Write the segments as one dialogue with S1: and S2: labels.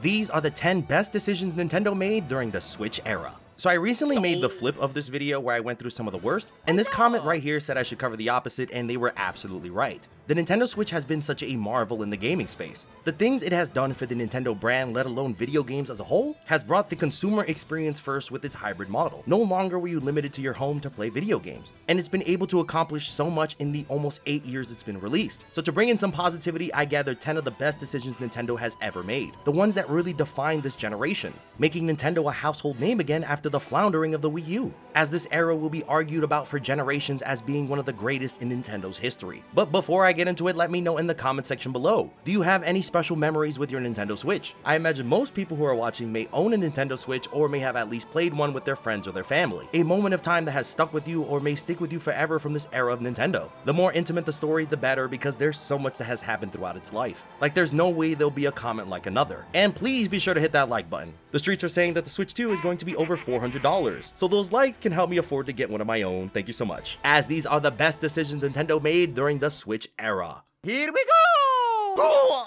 S1: These are the 10 best decisions Nintendo made during the Switch era. So I recently made the flip of this video where I went through some of the worst, and this comment right here said I should cover the opposite, and they were absolutely right. The Nintendo Switch has been such a marvel in the gaming space. The things it has done for the Nintendo brand, let alone video games as a whole, has brought the consumer experience first with its hybrid model. No longer were you limited to your home to play video games, and it's been able to accomplish so much in the almost 8 years it's been released. So to bring in some positivity, I gathered 10 of the best decisions Nintendo has ever made, the ones that really defined this generation, making Nintendo a household name again after the floundering of the Wii U, as this era will be argued about for generations as being one of the greatest in Nintendo's history. But before I get into it, let me know in the comment section below, do you have any special memories with your Nintendo Switch? I imagine most people who are watching may own a Nintendo Switch or may have at least played one with their friends or their family. A moment of time that has stuck with you or may stick with you forever from this era of Nintendo. The more intimate the story, the better, because there's so much that has happened throughout its life. Like, there's no way there'll be a comment like another. And please be sure to hit that like button. The streets are saying that the Switch 2 is going to be over $400, so those likes can help me afford to get one of my own. Thank you so much. As these are the best decisions Nintendo made during the Switch era.
S2: Here we go!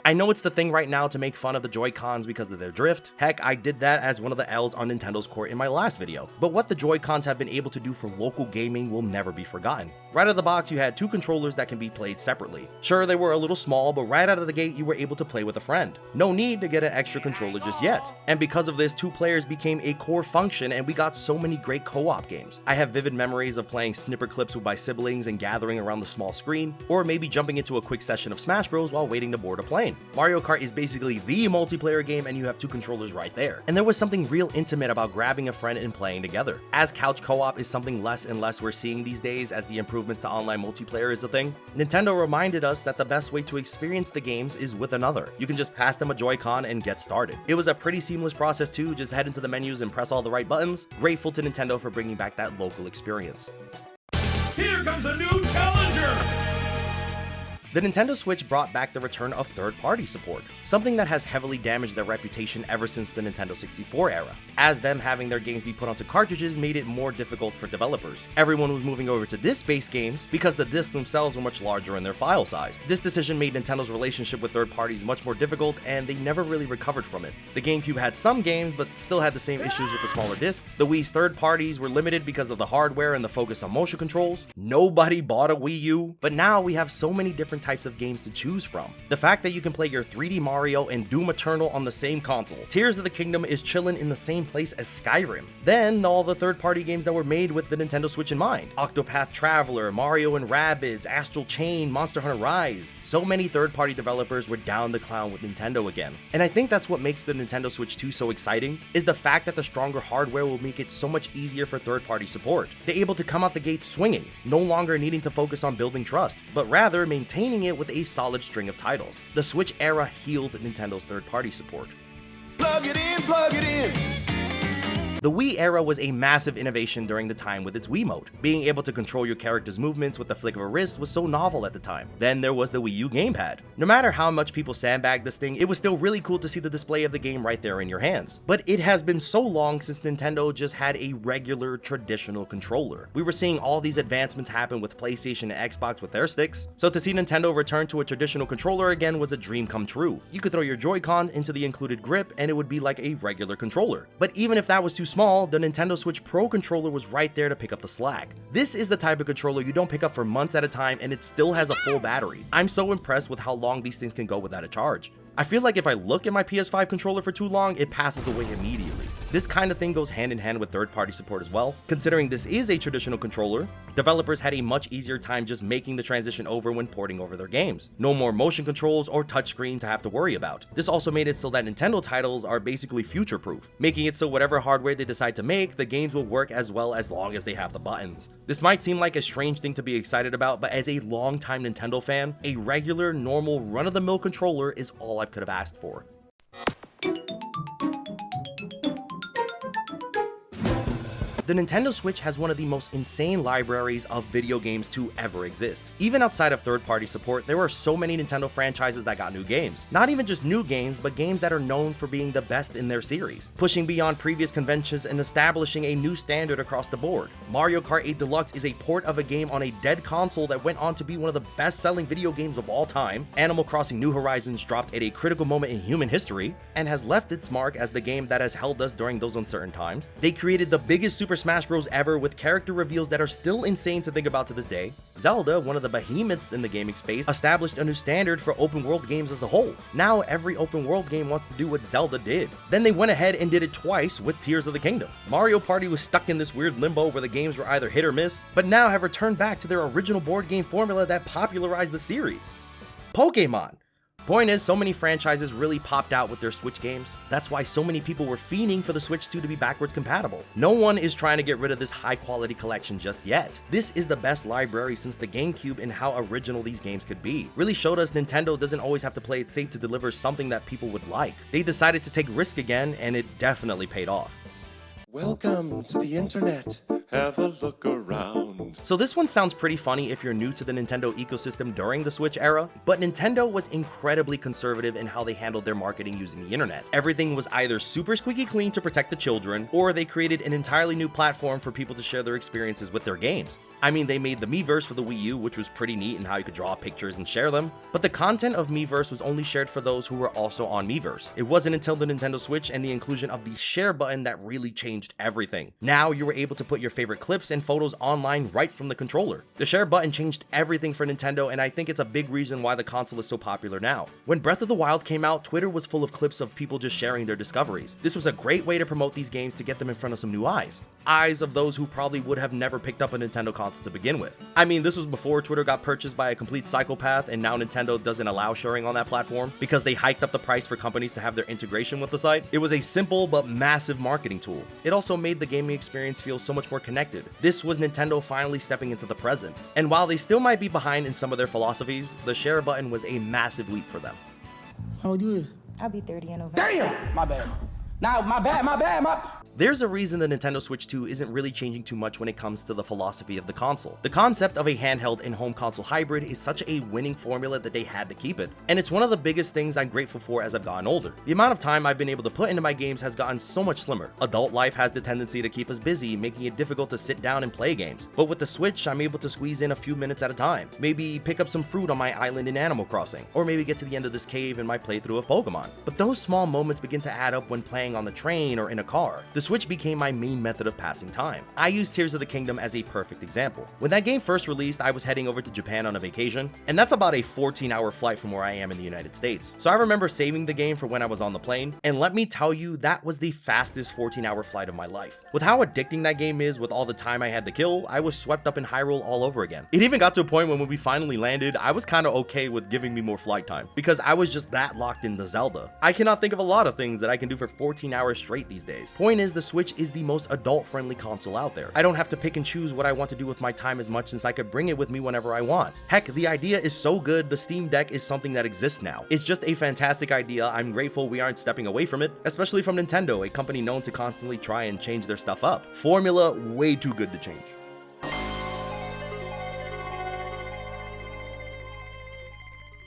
S1: I know it's the thing right now to make fun of the Joy-Cons because of their drift. Heck, I did that as one of the L's on Nintendo's court in my last video. But what the Joy-Cons have been able to do for local gaming will never be forgotten. Right out of the box, you had two controllers that can be played separately. Sure, they were a little small, but right out of the gate, you were able to play with a friend. No need to get an extra controller just yet. And because of this, two players became a core function, and we got so many great co-op games. I have vivid memories of playing snipper clips with my siblings and gathering around the small screen, or maybe jumping into a quick session of Smash Bros while waiting to board a plane. Mario Kart is basically the multiplayer game, and you have two controllers right there. And there was something real intimate about grabbing a friend and playing together. As couch co-op is something less and less we're seeing these days as the improvements to online multiplayer is a thing, Nintendo reminded us that the best way to experience the games is with another. You can just pass them a Joy-Con and get started. It was a pretty seamless process too, just head into the menus and press all the right buttons. Grateful to Nintendo for bringing back that local experience.
S3: Here comes a new challenger!
S1: The Nintendo Switch brought back the return of third-party support, something that has heavily damaged their reputation ever since the Nintendo 64 era, as them having their games be put onto cartridges made it more difficult for developers. Everyone was moving over to disc-based games because the discs themselves were much larger in their file size. This decision made Nintendo's relationship with third parties much more difficult, and they never really recovered from it. The GameCube had some games, but still had the same issues with the smaller disc. The Wii's third parties were limited because of the hardware and the focus on motion controls. Nobody bought a Wii U, but now we have so many different types of games to choose from. The fact that you can play your 3D Mario and Doom Eternal on the same console. Tears of the Kingdom is chilling in the same place as Skyrim. Then all the third-party games that were made with the Nintendo Switch in mind. Octopath Traveler, Mario and Rabbids, Astral Chain, Monster Hunter Rise. So many third-party developers were down the clown with Nintendo again. And I think that's what makes the Nintendo Switch 2 so exciting, is the fact that the stronger hardware will make it so much easier for third-party support. They're able to come out the gate swinging, no longer needing to focus on building trust, but rather maintaining it with a solid string of titles. The Switch era healed Nintendo's third-party support.
S2: Plug it in, plug it in!
S1: The Wii era was a massive innovation during the time with its Wiimote. Being able to control your character's movements with the flick of a wrist was so novel at the time. Then there was the Wii U gamepad. No matter how much people sandbagged this thing, it was still really cool to see the display of the game right there in your hands. But it has been so long since Nintendo just had a regular traditional controller. We were seeing all these advancements happen with PlayStation and Xbox with their sticks. So to see Nintendo return to a traditional controller again was a dream come true. You could throw your Joy-Con into the included grip and it would be like a regular controller. But even if that was too small, the Nintendo Switch Pro controller was right there to pick up the slack. This is the type of controller you don't pick up for months at a time and it still has a full battery. I'm so impressed with how long these things can go without a charge. I feel like if I look at my PS5 controller for too long, it passes away immediately. This kind of thing goes hand in hand with third-party support as well. Considering this is a traditional controller, developers had a much easier time just making the transition over when porting over their games. No more motion controls or touchscreen to have to worry about. This also made it so that Nintendo titles are basically future-proof, making it so whatever hardware they decide to make, the games will work as well as long as they have the buttons. This might seem like a strange thing to be excited about, but as a longtime Nintendo fan, a regular, normal, run-of-the-mill controller is all I could have asked for. The Nintendo Switch has one of the most insane libraries of video games to ever exist. Even outside of third-party support, there are so many Nintendo franchises that got new games. Not even just new games, but games that are known for being the best in their series, pushing beyond previous conventions and establishing a new standard across the board. Mario Kart 8 Deluxe is a port of a game on a dead console that went on to be one of the best-selling video games of all time. Animal Crossing New Horizons dropped at a critical moment in human history and has left its mark as the game that has held us during those uncertain times. They created the biggest Super Smash Bros. Ever with character reveals that are still insane to think about to this day. Zelda, one of the behemoths in the gaming space, established a new standard for open world games as a whole. Now every open world game wants to do what Zelda did. Then they went ahead and did it twice with Tears of the Kingdom. Mario Party was stuck in this weird limbo where the games were either hit or miss, but now have returned back to their original board game formula that popularized the series. Pokemon. Point is, so many franchises really popped out with their Switch games. That's why so many people were fiending for the Switch 2 to be backwards compatible. No one is trying to get rid of this high quality collection just yet. This is the best library since the GameCube in how original these games could be. Really showed us Nintendo doesn't always have to play it safe to deliver something that people would like. They decided to take risk again, and it definitely paid off.
S2: Welcome to the internet. Have a look around.
S1: So this one sounds pretty funny if you're new to the Nintendo ecosystem during the Switch era, but Nintendo was incredibly conservative in how they handled their marketing using the internet. Everything was either super squeaky clean to protect the children, or they created an entirely new platform for people to share their experiences with their games. I mean, they made the Miiverse for the Wii U, which was pretty neat in how you could draw pictures and share them, but the content of Miiverse was only shared for those who were also on Miiverse. It wasn't until the Nintendo Switch and the inclusion of the share button that really changed everything. Now you were able to put your favorite clips and photos online right from the controller. The share button changed everything for Nintendo, and I think it's a big reason why the console is so popular now. When Breath of the Wild came out, Twitter was full of clips of people just sharing their discoveries. This was a great way to promote these games to get them in front of some new eyes. Eyes of those who probably would have never picked up a Nintendo console to begin with. I mean, this was before Twitter got purchased by a complete psychopath, and now Nintendo doesn't allow sharing on that platform because they hiked up the price for companies to have their integration with the site. It was a simple but massive marketing tool. It also made the gaming experience feel so much more connected. This was Nintendo finally stepping into the present. And while they still might be behind in some of their philosophies, the share button was a massive leap for them.
S4: How old you is?
S5: I'll be 30 in November.
S4: Damn! My bad. Nah, my bad.
S1: There's a reason the Nintendo Switch 2 isn't really changing too much when it comes to the philosophy of the console. The concept of a handheld and home console hybrid is such a winning formula that they had to keep it, and it's one of the biggest things I'm grateful for as I've gotten older. The amount of time I've been able to put into my games has gotten so much slimmer. Adult life has the tendency to keep us busy, making it difficult to sit down and play games. But with the Switch, I'm able to squeeze in a few minutes at a time. Maybe pick up some fruit on my island in Animal Crossing, or maybe get to the end of this cave in my playthrough of Pokemon. But those small moments begin to add up when playing on the train or in a car. The Switch became my main method of passing time. I use Tears of the Kingdom as a perfect example. When that game first released, I was heading over to Japan on a vacation, and that's about a 14-hour flight from where I am in the United States. So I remember saving the game for when I was on the plane, and let me tell you, that was the fastest 14-hour flight of my life. With how addicting that game is with all the time I had to kill, I was swept up in Hyrule all over again. It even got to a point when we finally landed, I was kinda okay with giving me more flight time, because I was just that locked into Zelda. I cannot think of a lot of things that I can do for 14 hours straight these days. Point is, the Switch is the most adult-friendly console out there. I don't have to pick and choose what I want to do with my time as much since I could bring it with me whenever I want. Heck, the idea is so good, the Steam Deck is something that exists now. It's just a fantastic idea. I'm grateful we aren't stepping away from it, especially from Nintendo, a company known to constantly try and change their stuff up. Formula way too good to change.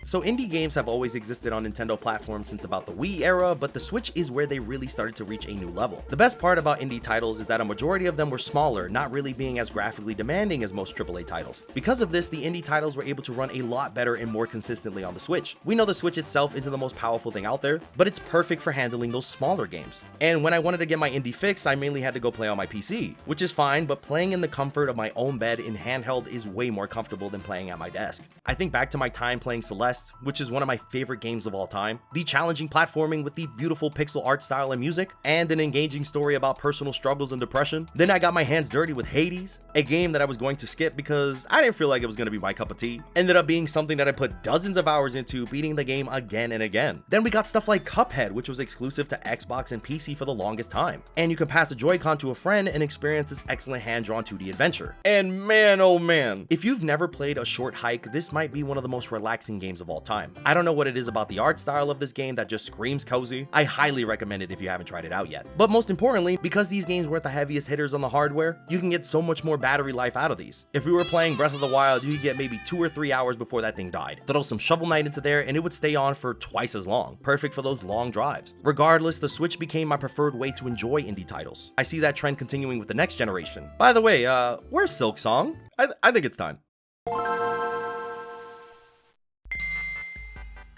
S1: So indie games have always existed on Nintendo platforms since about the Wii era, but the Switch is where they really started to reach a new level. The best part about indie titles is that a majority of them were smaller, not really being as graphically demanding as most AAA titles. Because of this, the indie titles were able to run a lot better and more consistently on the Switch. We know the Switch itself isn't the most powerful thing out there, but it's perfect for handling those smaller games. And when I wanted to get my indie fix, I mainly had to go play on my PC, which is fine, but playing in the comfort of my own bed in handheld is way more comfortable than playing at my desk. I think back to my time playing Celeste, which is one of my favorite games of all time, the challenging platforming with the beautiful pixel art style and music, and an engaging story about personal struggles and depression. Then I got my hands dirty with Hades, a game that I was going to skip because I didn't feel like it was going to be my cup of tea. Ended up being something that I put dozens of hours into, beating the game again and again. Then we got stuff like Cuphead, which was exclusive to Xbox and PC for the longest time, and you can pass a Joy-Con to a friend and experience this excellent hand-drawn 2D adventure. And man, oh man, if you've never played a short hike, this might be one of the most relaxing games of of all time. I don't know what it is about the art style of this game that just screams cozy. I highly recommend it if you haven't tried it out yet. But most importantly, because these games weren't the heaviest hitters on the hardware, you can get so much more battery life out of these. If we were playing Breath of the Wild, you could get maybe 2 or 3 hours before that thing died. Throw some Shovel Knight into there and it would stay on for twice as long, perfect for those long drives. Regardless, the Switch became my preferred way to enjoy indie titles. I see that trend continuing with the next generation. By the way, where's Silksong? I think it's time.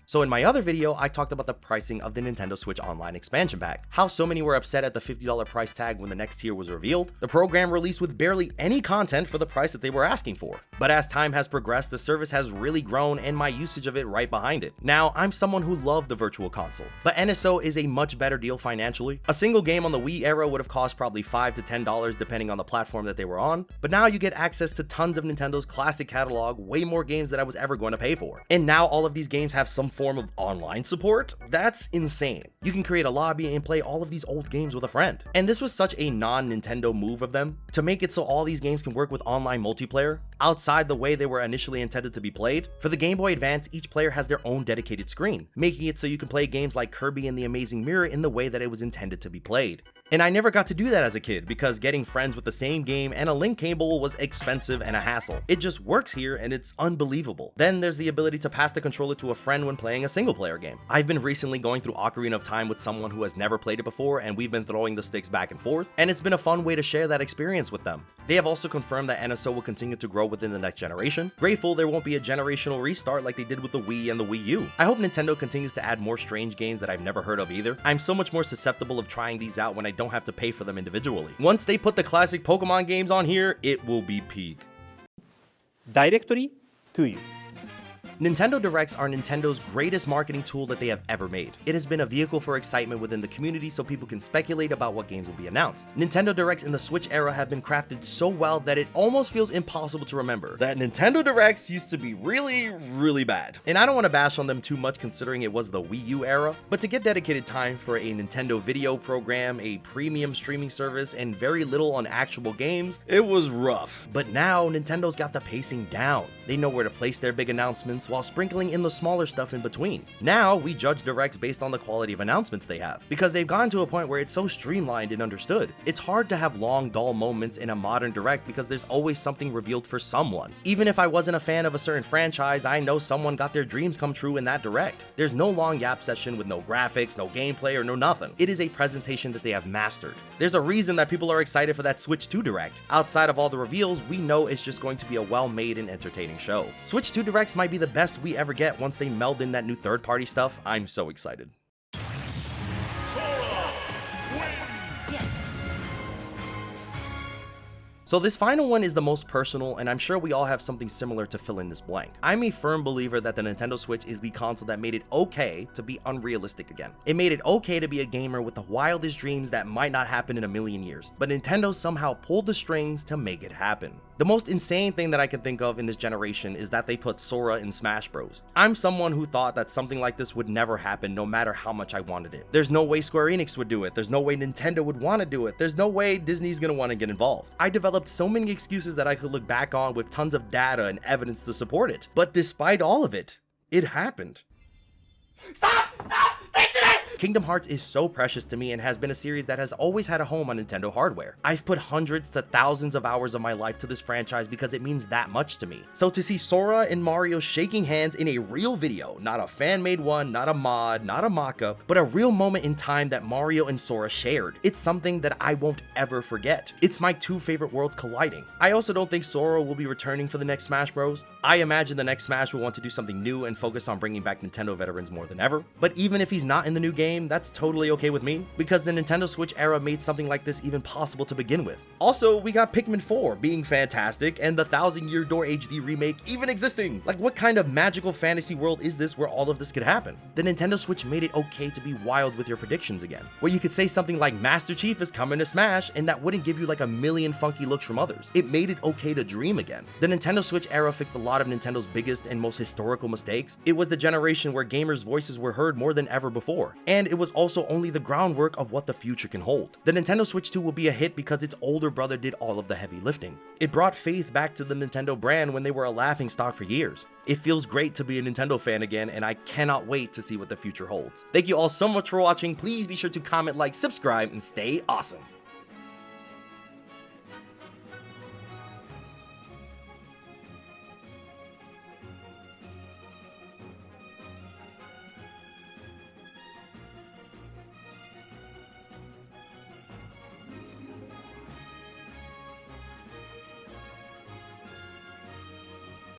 S1: So in my other video, I talked about the pricing of the Nintendo Switch Online expansion pack, how so many were upset at the $50 price tag when the next tier was revealed, the program released with barely any content for the price that they were asking for. But as time has progressed, the service has really grown and my usage of it right behind it. Now, I'm someone who loved the Virtual Console, but NSO is a much better deal financially. A single game on the Wii era would have cost probably $5 to $10 depending on the platform that they were on, but now you get access to tons of Nintendo's classic catalog, way more games than I was ever going to pay for. And now all of these games have some form of online support? That's insane. You can create a lobby and play all of these old games with a friend. And this was such a non-Nintendo move of them, to make it so all these games can work with online multiplayer, outside the way they were initially intended to be played. For the Game Boy Advance, each player has their own dedicated screen, making it so you can play games like Kirby and the Amazing Mirror in the way that it was intended to be played. And I never got to do that as a kid because getting friends with the same game and a link cable was expensive and a hassle. It just works here and it's unbelievable. Then there's the ability to pass the controller to a friend when playing a single player game. I've been recently going through Ocarina of Time with someone who has never played it before and we've been throwing the sticks back and forth, and it's been a fun way to share that experience with them. They have also confirmed that NSO will continue to grow within the next generation. Grateful there won't be a generational restart like they did with the Wii and the Wii U. I hope Nintendo continues to add more strange games that I've never heard of either. I'm so much more susceptible of trying these out when I don't have to pay for them individually. Once they put the classic Pokemon games on here, it will be peak.
S5: Directly to you.
S1: Nintendo Directs are Nintendo's greatest marketing tool that they have ever made. It has been a vehicle for excitement within the community so people can speculate about what games will be announced. Nintendo Directs in the Switch era have been crafted so well that it almost feels impossible to remember that Nintendo Directs used to be really bad. And I don't want to bash on them too much considering it was the Wii U era, but to get dedicated time for a Nintendo video program, a premium streaming service, and very little on actual games, it was rough. But now Nintendo's got the pacing down. They know where to place their big announcements while sprinkling in the smaller stuff in between. Now we judge Directs based on the quality of announcements they have, because they've gotten to a point where it's so streamlined and understood. It's hard to have long, dull moments in a modern Direct because there's always something revealed for someone. Even if I wasn't a fan of a certain franchise, I know someone got their dreams come true in that Direct. There's no long yap session with no graphics, no gameplay, or no nothing. It is a presentation that they have mastered. There's a reason that people are excited for that Switch 2 Direct. Outside of all the reveals, we know it's just going to be a well-made and entertaining show. Switch 2 Directs might be the best we ever get once they meld in that new third-party stuff. I'm so excited. So this final one is the most personal, and I'm sure we all have something similar to fill in this blank. I'm a firm believer that the Nintendo Switch is the console that made it okay to be unrealistic again. It made it okay to be a gamer with the wildest dreams that might not happen in a million years, but Nintendo somehow pulled the strings to make it happen. The most insane thing that I can think of in this generation is that they put Sora in Smash Bros. I'm someone who thought that something like this would never happen no matter how much I wanted it. There's no way Square Enix would do it, there's no way Nintendo would want to do it, there's no way Disney's gonna want to get involved. I developed so many excuses that I could look back on with tons of data and evidence to support it. But despite all of it, it happened. Stop! Kingdom Hearts is so precious to me and has been a series that has always had a home on Nintendo hardware. I've put hundreds to thousands of hours of my life to this franchise because it means that much to me. So to see Sora and Mario shaking hands in a real video, not a fan-made one, not a mod, not a mock-up, but a real moment in time that Mario and Sora shared, it's something that I won't ever forget. It's my two favorite worlds colliding. I also don't think Sora will be returning for the next Smash Bros. I imagine the next Smash will want to do something new and focus on bringing back Nintendo veterans more than ever. But even if he's not in the new game, that's totally okay with me, because the Nintendo Switch era made something like this even possible to begin with. Also, we got Pikmin 4 being fantastic and the 1000 Year Door HD remake even existing. Like, what kind of magical fantasy world is this where all of this could happen? The Nintendo Switch made it okay to be wild with your predictions again, where you could say something like Master Chief is coming to Smash and that wouldn't give you like a million funky looks from others. It made it okay to dream again. The Nintendo Switch era fixed a lot of Nintendo's biggest and most historical mistakes. It was the generation where gamers' voices were heard more than ever before, and it was also only the groundwork of what the future can hold. The Nintendo Switch 2 will be a hit because its older brother did all of the heavy lifting. It brought faith back to the Nintendo brand when they were a laughingstock for years. It feels great to be a Nintendo fan again, and I cannot wait to see what the future holds. Thank you all so much for watching. Please be sure to comment, like, subscribe, and stay awesome.